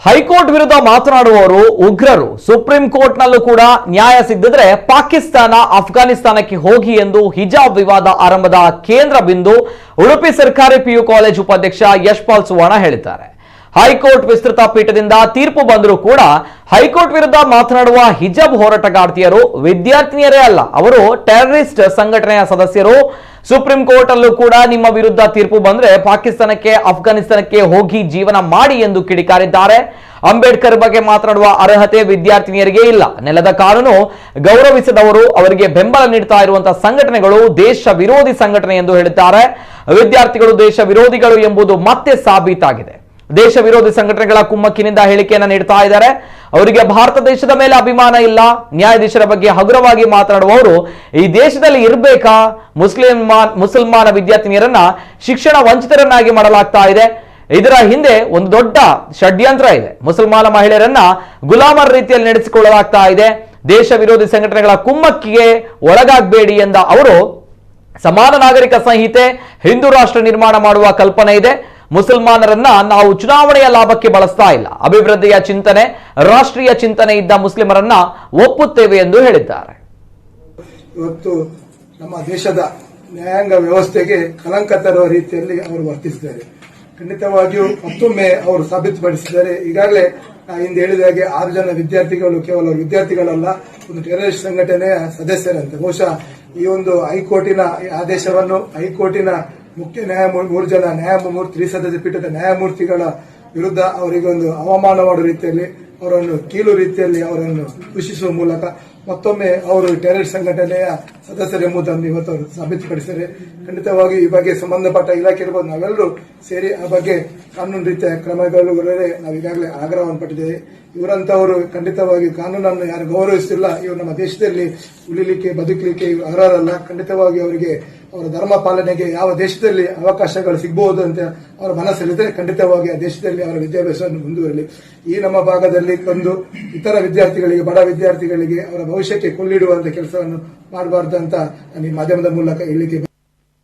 High court ವಿರುದ್ಧ ಮಾತನಾಡುವವರು ಉಗ್ರರು. ಸುಪ್ರೀಂ ಕೋರ್ಟ್ನಲ್ಲೂ ಕೂಡ ನ್ಯಾಯ ಸಿಗದಿದ್ರೆ ಪಾಕಿಸ್ತಾನ ಅಫ್ಘಾನಿಸ್ತಾನಕ್ಕೆ ಹೋಗಿ ಎಂದು ಹಿಜಾಬ್ ವಿವಾದ ಆರಂಭದ ಕೇಂದ್ರ ಬಿಂದು ಉಡುಪಿ ಸರ್ಕಾರಿ ಪಿಯು ಕಾಲೇಜ್ ಉಪಾಧ್ಯಕ್ಷ ಯಶ್ಪಾಲ್ ಸುವರ್ಣ ಹೇಳಿದ್ದಾರೆ. ಹೈಕೋರ್ಟ್ ವಿಸ್ತೃತ ಪೀಠದಿಂದ ತೀರ್ಪು ಬಂದರೂ ಕೂಡ ಹೈಕೋರ್ಟ್ ವಿರುದ್ಧ ಮಾತನಾಡುವ ಹಿಜಾಬ್ ಹೋರಾಟಗಾರ್ತಿಯರು ವಿದ್ಯಾರ್ಥಿನಿಯರೇ ಅಲ್ಲ, ಅವರು ಟೆರರಿಸ್ಟ್ ಸಂಘಟನೆಯ ಸದಸ್ಯರು. ಸುಪ್ರೀಂ ಕೋರ್ಟ್ ಅಲ್ಲೂ ಕೂಡ ನಿಮ್ಮ ವಿರುದ್ಧ ತೀರ್ಪು ಬಂದ್ರೆ ಪಾಕಿಸ್ತಾನಕ್ಕೆ ಅಫ್ಘಾನಿಸ್ತಾನಕ್ಕೆ ಹೋಗಿ ಜೀವನ ಮಾಡಿ ಎಂದು ಕಿಡಿಕಾರಿದ್ದಾರೆ. ಅಂಬೇಡ್ಕರ್ ಬಗ್ಗೆ ಮಾತನಾಡುವ ಅರ್ಹತೆ ವಿದ್ಯಾರ್ಥಿನಿಯರಿಗೆ ಇಲ್ಲ. ನೆಲದ ಕಾನೂನು ಗೌರವಿಸದವರು ಅವರಿಗೆ ಬೆಂಬಲ ನೀಡುತ್ತಾ ಇರುವಂತಹ ಸಂಘಟನೆಗಳು ದೇಶ ವಿರೋಧಿ ಸಂಘಟನೆ ಎಂದು ಹೇಳಿದ್ದಾರೆ. ವಿದ್ಯಾರ್ಥಿಗಳು ದೇಶ ವಿರೋಧಿಗಳು ಎಂಬುದು ಮತ್ತೆ ಸಾಬೀತಾಗಿದೆ. ದೇಶ ವಿರೋಧಿ ಸಂಘಟನೆಗಳ ಕುಮ್ಮಕ್ಕಿನಿಂದ ಹೇಳಿಕೆಯನ್ನ ನೀಡ್ತಾ ಇದ್ದಾರೆ. ಅವರಿಗೆ ಭಾರತ ದೇಶದ ಮೇಲೆ ಅಭಿಮಾನ ಇಲ್ಲ. ನ್ಯಾಯಾಧೀಶರ ಬಗ್ಗೆ ಹಗುರವಾಗಿ ಮಾತನಾಡುವವರು ಈ ದೇಶದಲ್ಲಿ ಇರಬೇಕಾ? ಮುಸಲ್ಮಾನ ವಿದ್ಯಾರ್ಥಿನಿಯರನ್ನ ಶಿಕ್ಷಣ ವಂಚಿತರನ್ನಾಗಿ ಮಾಡಲಾಗ್ತಾ ಇದೆ. ಇದರ ಹಿಂದೆ ಒಂದು ದೊಡ್ಡ ಷಡ್ಯಂತ್ರ ಇದೆ. ಮುಸಲ್ಮಾನ ಮಹಿಳೆಯರನ್ನ ಗುಲಾಮರ ರೀತಿಯಲ್ಲಿ ನಡೆಸಿಕೊಳ್ಳಲಾಗ್ತಾ ಇದೆ. ದೇಶ ವಿರೋಧಿ ಸಂಘಟನೆಗಳ ಕುಮ್ಮಕ್ಕಿಗೆ ಒಳಗಾಗಬೇಡಿ ಎಂದ ಅವರು, ಸಮಾನ ನಾಗರಿಕ ಸಂಹಿತೆ, ಹಿಂದೂ ರಾಷ್ಟ್ರ ನಿರ್ಮಾಣ ಮಾಡುವ ಕಲ್ಪನೆ ಇದೆ. ಮುಸಲ್ಮಾನರನ್ನ ನಾವು ಚುನಾವಣೆಯ ಲಾಭಕ್ಕೆ ಬಳಸ್ತಾ ಇಲ್ಲ. ಅಭಿವೃದ್ಧಿಯ ಚಿಂತನೆ, ರಾಷ್ಟ್ರೀಯ ಚಿಂತನೆ ಇದ್ದ ಮುಸ್ಲಿಮರನ್ನ ಒಪ್ಪುತ್ತೇವೆ ಎಂದು ಹೇಳಿದ್ದಾರೆ. ಇವತ್ತು ನಮ್ಮ ದೇಶದ ನ್ಯಾಯಾಂಗ ವ್ಯವಸ್ಥೆಗೆ ಕಲಂಕ ತರುವ ರೀತಿಯಲ್ಲಿ ಅವರು ವರ್ತಿಸಿದ್ದಾರೆ. ಖಂಡಿತವಾಗಿಯೂ ಮತ್ತೊಮ್ಮೆ ಅವರು ಸಾಬೀತುಪಡಿಸಿದ್ದಾರೆ. ಈಗಾಗಲೇ ಹಿಂದೆ ಹೇಳಿದ ಹಾಗೆ 6 ಜನ ವಿದ್ಯಾರ್ಥಿಗಳು ಕೇವಲ ವಿದ್ಯಾರ್ಥಿಗಳಲ್ಲ, ಒಂದು ಟೆರರಿಸ್ಟ್ ಸಂಘಟನೆಯ ಸದಸ್ಯರಂತೆ. ಬಹುಶಃ ಈ ಒಂದು ಹೈಕೋರ್ಟಿನ ಆದೇಶವನ್ನು ಹೈಕೋರ್ಟಿನ ಮುಖ್ಯ ನ್ಯಾಯಮೂರ್ತಿ 3 ಜನ ತ್ರಿಸದಸ್ಯ ಪೀಠದ ನ್ಯಾಯಮೂರ್ತಿಗಳ ವಿರುದ್ಧ ಅವರಿಗೆ ಒಂದು ಅವಮಾನ ಮಾಡುವ ರೀತಿಯಲ್ಲಿ, ಅವರನ್ನು ಕೀಲು ರೀತಿಯಲ್ಲಿ ಅವರನ್ನು ದೂಷಿಸುವ ಮೂಲಕ ಮತ್ತೊಮ್ಮೆ ಅವರು ಟೆರರಿಸ್ಟ್ ಸಂಘಟನೆಯ ಸದಸ್ಯರೆಂಬುದನ್ನು ಇವತ್ತು ಅವರು ಸಾಬೀತುಪಡಿಸಿದ್ದಾರೆ. ಖಂಡಿತವಾಗಿ ಈ ಬಗ್ಗೆ ಸಂಬಂಧಪಟ್ಟ ಇಲಾಖೆ ಇರಬಹುದು, ನಾವೆಲ್ಲರೂ ಸೇರಿ ಆ ಬಗ್ಗೆ ಕಾನೂನು ರೀತಿಯ ಕ್ರಮಗಳು ನಾವು ಈಗಾಗಲೇ ಆಗ್ರಹವನ್ನು ಪಟ್ಟಿದ್ದೇವೆ. ಇವರಂತವರು ಖಂಡಿತವಾಗಿ ಕಾನೂನನ್ನು ಯಾರು ಗೌರವಿಸುತ್ತಿಲ್ಲ. ಇವರು ನಮ್ಮ ದೇಶದಲ್ಲಿ ಉಳಿಲಿಕ್ಕೆ ಬದುಕಲಿಕ್ಕೆ ಅರ್ಹರಲ್ಲ. ಖಂಡಿತವಾಗಿ ಅವರಿಗೆ ಅವರ ಧರ್ಮ ಪಾಲನೆಗೆ ಯಾವ ದೇಶದಲ್ಲಿ ಅವಕಾಶಗಳು ಸಿಗಬಹುದು ಅಂತ ಅವರ ಮನಸ್ಸಲ್ಲಿದೆ. ಖಂಡಿತವಾಗಿ ಆ ದೇಶದಲ್ಲಿ ಅವರ ವಿದ್ಯಾಭ್ಯಾಸವನ್ನು ಮುಂದುವರಲಿ. ಈ ನಮ್ಮ ಭಾಗದಲ್ಲಿ ಬಂದು ಇತರ ವಿದ್ಯಾರ್ಥಿಗಳಿಗೆ, ಬಡ ವಿದ್ಯಾರ್ಥಿಗಳಿಗೆ ಅವರ ಭವಿಷ್ಯಕ್ಕೆ ಕೊಳ್ಳಿಡುವಂತ ಕೆಲಸವನ್ನು ಮಾಡಬಾರ್ದು ಅಂತ ಈ ಮಾಧ್ಯಮದ ಮೂಲಕ ಹೇಳಿಕೆ